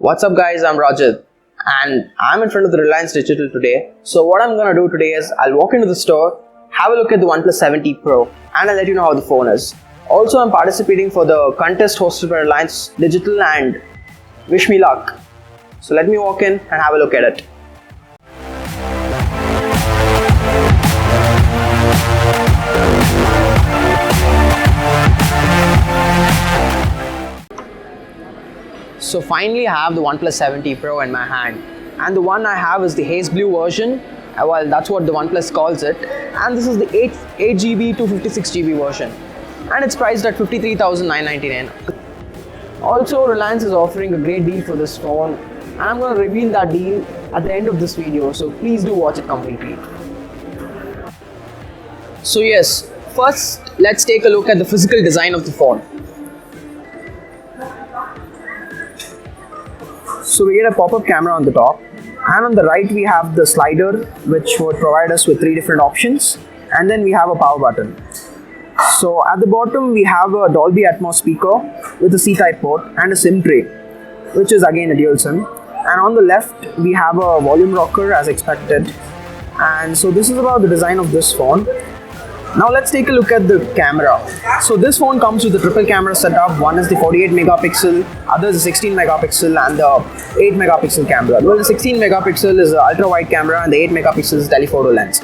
What's up guys, I'm Rajat and I'm in front of the Reliance Digital today. So what I'm gonna do today is I'll walk into the store, have a look at the OnePlus 7T Pro and I'll let you know how the phone is. Also I'm participating for the contest hosted by Reliance Digital and wish me luck. So let me walk in and have a look at it. So finally I have the OnePlus 7T Pro in my hand, and the one I have is the haze blue version. Well, that's what the OnePlus calls it, and this is the 8GB to 56GB version, and it's priced at 53,999. Also, Reliance is offering a great deal for this phone, and I'm going to reveal that deal at the end of this video, so please do watch it completely. So yes, first let's take a look at the physical design of the phone. So we get a pop-up camera on the top, and on the right we have the slider which would provide us with 3 different options, and then we have a power button. So at the bottom we have a Dolby Atmos speaker with a C-type port and a SIM tray, which is again a dual SIM, and on the left we have a volume rocker as expected. And so this is about the design of this phone. Now let's take a look at the camera. So this phone comes with a triple camera setup. One is the 48 megapixel, other is the 16 megapixel and the 8 megapixel camera. Well, the 16 megapixel is the ultra wide camera and the 8 megapixel is telephoto lens.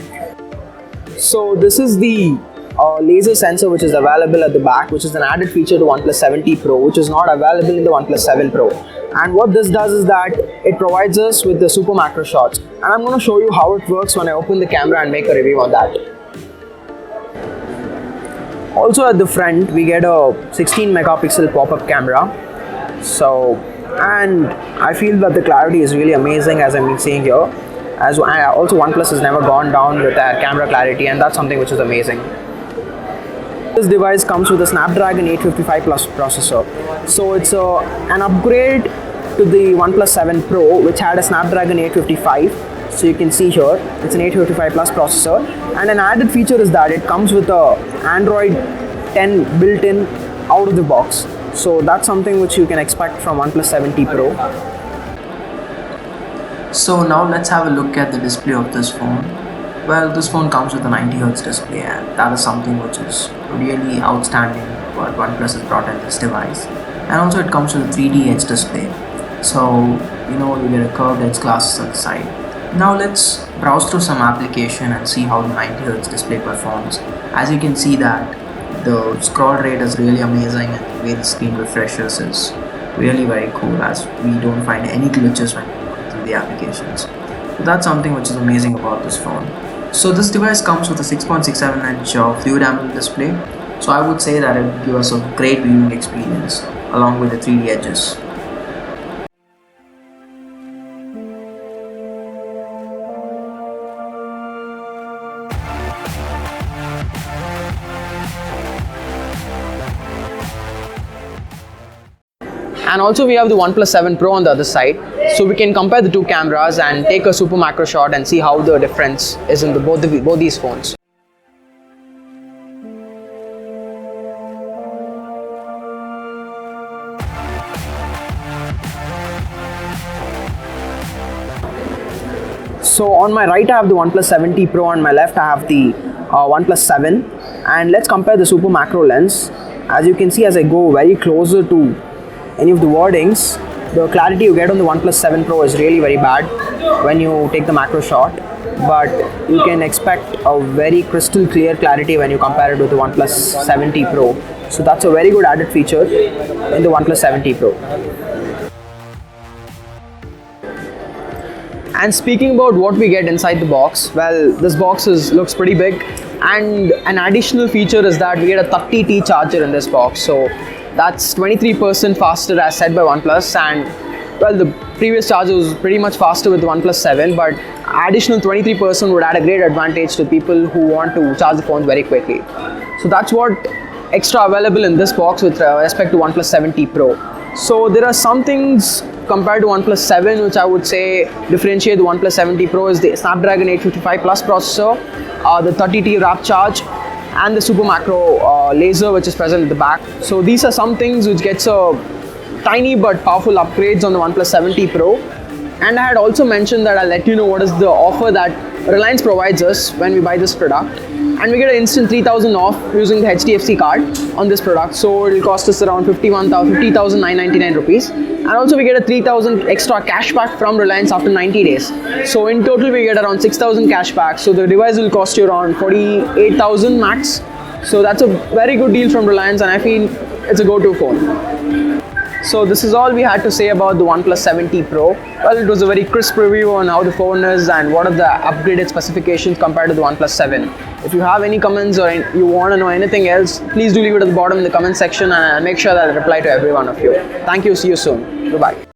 So this is the laser sensor which is available at the back, which is an added feature to OnePlus 7T Pro, which is not available in the OnePlus 7 Pro. And what this does is that it provides us with the super macro shots. And I'm going to show you how it works when I open the camera and make a review on that. Also at the front we get a 16 megapixel pop-up camera. And I feel that the clarity is really amazing as I'm seeing here. Also OnePlus has never gone down with their camera clarity, and that's something which is amazing. This device comes with a Snapdragon 855 Plus processor. So it's an upgrade to the OnePlus 7 Pro, which had a Snapdragon 855. So you can see here, it's an 855 Plus processor, and an added feature is that it comes with a Android 10 built-in out of the box. So that's something which you can expect from OnePlus 7T Pro. So now let's have a look at the display of this phone. Well, this phone comes with a 90Hz display, and that is something which is really outstanding what OnePlus has brought in this device. And also it comes with a 3D Edge display. So, you get a curved edge glasses on the side. Now let's browse through some application and see how the 90Hz display performs. As you can see that the scroll rate is really amazing, and the way the screen refreshes is really very cool, as we don't find any glitches when we go through the applications. So that's something which is amazing about this phone. So this device comes with a 6.67-inch fluid AMOLED display. So I would say that it will give us a great viewing experience along with the 3D edges. And also we have the OnePlus 7 Pro on the other side, so we can compare the two cameras and take a super macro shot and see how the difference is in both these phones. So on my right I have the OnePlus 7T Pro, on my left I have the OnePlus 7, and let's compare the super macro lens. As you can see, as I go very closer to any of the wordings, the clarity you get on the OnePlus 7 Pro is really very bad when you take the macro shot, but you can expect a very crystal clear clarity when you compare it with the OnePlus 7T Pro. So that's a very good added feature in the OnePlus 7T Pro. And speaking about what we get inside the box, well, this box looks pretty big, and an additional feature is that we get a 30T charger in this box. So that's 23% faster as said by OnePlus, and well, the previous charger was pretty much faster with the OnePlus 7, but additional 23% would add a great advantage to people who want to charge the phones very quickly. So that's what extra available in this box with respect to OnePlus 7T Pro. So there are some things compared to OnePlus 7 which I would say differentiate the OnePlus 7T Pro is the Snapdragon 855 Plus processor, the 30T rapid charge, and the super macro laser which is present at the back. So these are some things which gets a tiny but powerful upgrades on the OnePlus 7T Pro. And I had also mentioned that I'll let you know what is the offer that Reliance provides us when we buy this product. And we get an instant 3,000 off using the HDFC card on this product. So it will cost us around 50,999 rupees. And also we get a 3,000 extra cashback from Reliance after 90 days. So in total we get around 6,000 cashback. So the device will cost you around 48,000 max. So that's a very good deal from Reliance, and I feel it's a go-to phone. So this is all we had to say about the OnePlus 7T Pro. Well, it was a very crisp review on how the phone is and what are the upgraded specifications compared to the OnePlus 7. If you have any comments or you want to know anything else, please do leave it at the bottom in the comment section, and I'll make sure that I reply to every one of you. Thank you. See you soon. Goodbye.